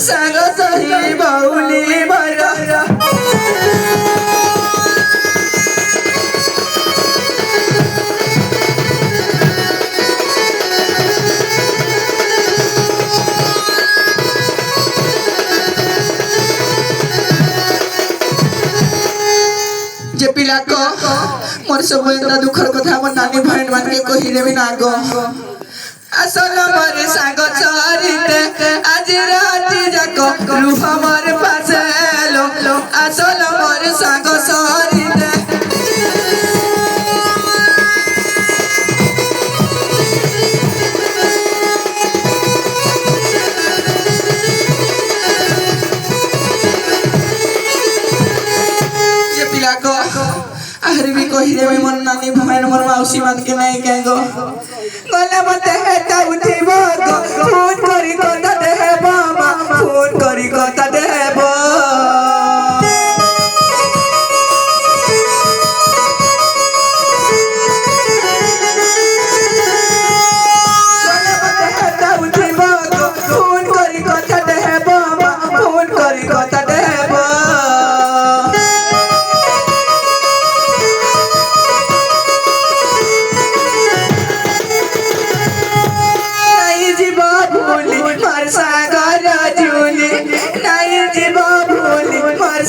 साग सही बाउली मरा जे पिला को मोर सब एंदा दुखर कथा मन नानी बहन मान के कहि देबी ना गो असल मोर साग चरिते आज राति जाको रूह मोर पासे लो असल मोर साग चरिते जे पिला को आहरी भी कहि देबी मन नानी बहन मोर मौसी मान के नहीं कहगो गला मते हेता उठिबो गो फोन करी कथा देबो फोन करी कथा देबो गला मते हेता उठिबो गो फोन करी कथा देबो फोन करी कथा देबो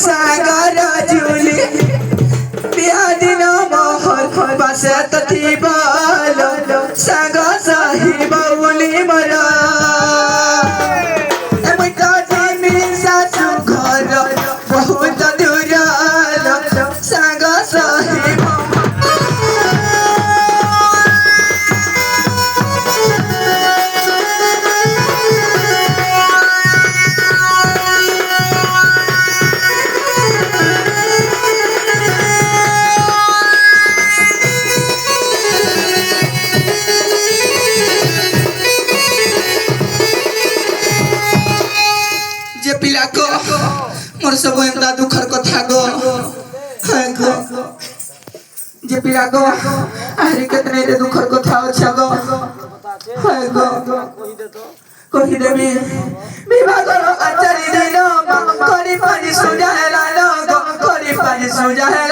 सागर झूली बिहादिन मोहर पासे तथी बालो साग सही बाउली मरा सासु घर बहुत दूर साग सही जे पिला को मोर सब एंदा दुखर कथा गो हाय गो जे पिला को आहरी केतने रे दुखर कथा अच्छा गो हाय गो कहि देबी विवाह आचारी दिन करी पानी सुजा हेला गो करी पानी सुजा हेला